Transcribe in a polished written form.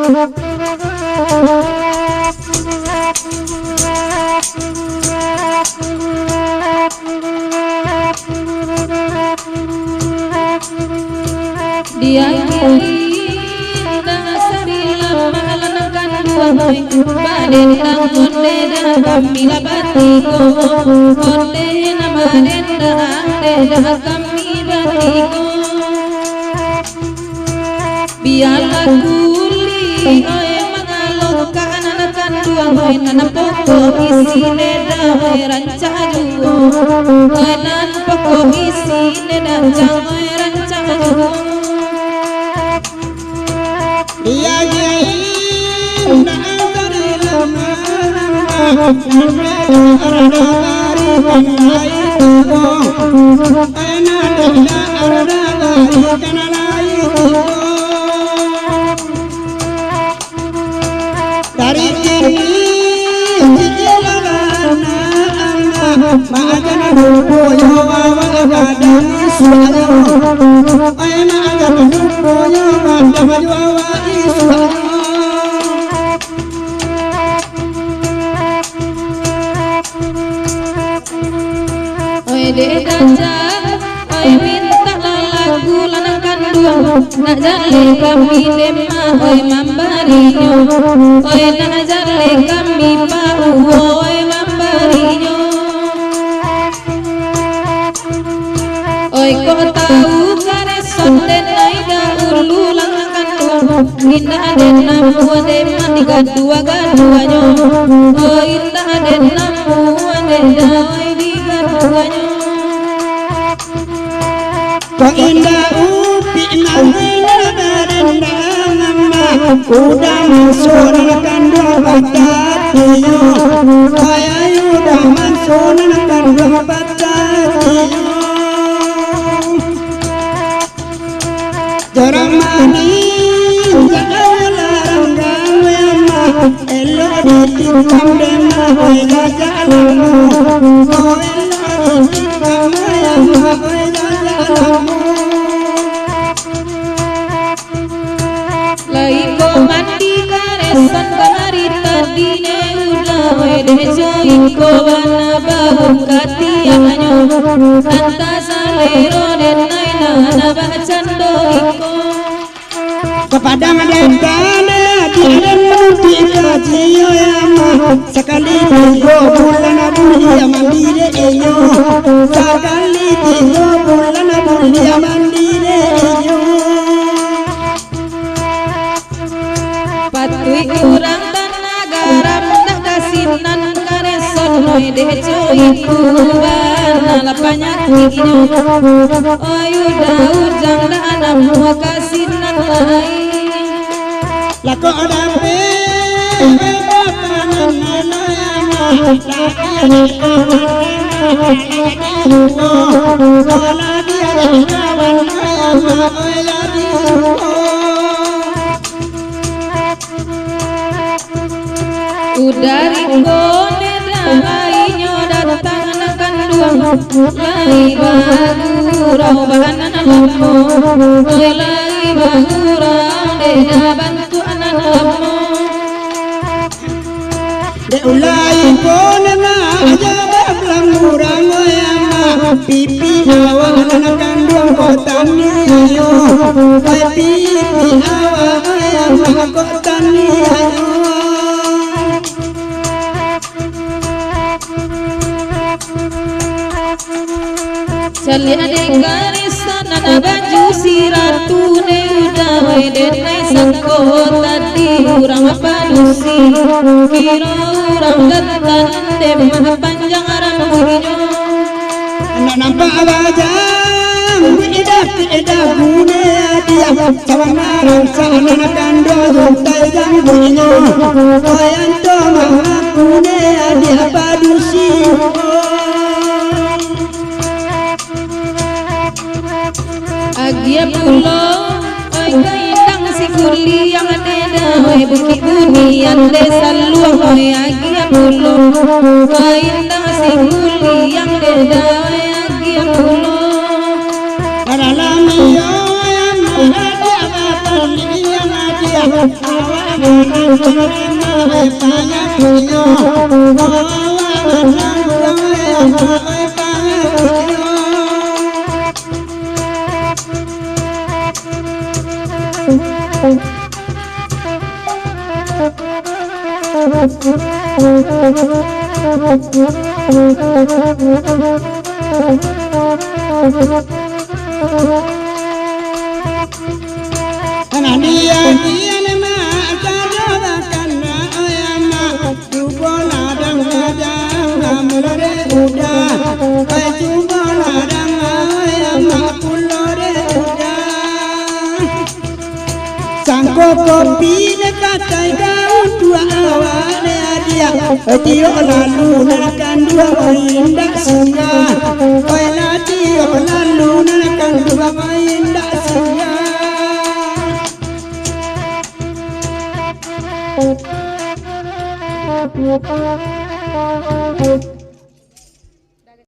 Dia baden dang onde da kamila batiko onde na baden dang da kamila batiko biarlah kuli oe mangalok kanan kandua oe nanam poko isi leda oe rancagu oe nan poko isi leda cang oe rancagu iya dari de dajang oi minta lagu lanang kandung nak jale kami lema oi mambarinyo oi nak jale kami pau oi mambarinyo oi kau tahu kareson den aida ulu lanang kandung indah den namu de mani gadua gaduanyo oi indah den namu de oi di gaduanyo kau indah upi nangina barenda mama udah masuk kandung batatiyo kaya udah masuk kandung batatiyo jarang manis jangan larang gawe mah elo ditikam demah oi gajalamu oh elo ditikam demah oi gajalamu laiko mandi karesan kamari tadi ne udah wede joiko wana bahum katianyo tanta salero den naina nabah candoiko kepada mendekane diren menuti kajiyo yama sekali tiga bulan bulia mandire eyo sekali tiga bulan bulia mandire eyo patui kurang tanah garam nak kasinan kareson noi dejo iku bana lapanyakino ayu daujang da anam kasinan lain lako adape bapanan nana wala dia kawan wala udari kone dainya datang nakan dua lai bagurau bahanan lamo lai bagurau deda bantu anan lamo de ulai kone na aja bablang murang oyama pipi awang nakan dua kotani ayo pipi awang oyama kotani ayo Jalin adek karisan nana baju si ratu ne udah weden nai sangko tadi urang padusi kira urang gatan dem panjang rambutnya anak nampak wajah tidak gune dia sawang marang sana kando juntai janggunya koyan to mahakune dia padusi agia pulo oi kaindang si kuli yang ada oi bukit bunian desa luang oi agia pulo kaindang si kuli yang ada oi agia pulo para lami yo yang ada apa yang ada Dia nama kadang karena ayama jumpa ladang ladang mulare uda, jumpa ladang ayama pulare uda. Sangko kopi lekat daun dua awalnya dia, dia lalu nakan dua indah singa, dia lalu nakan dua indah singa. Thank you.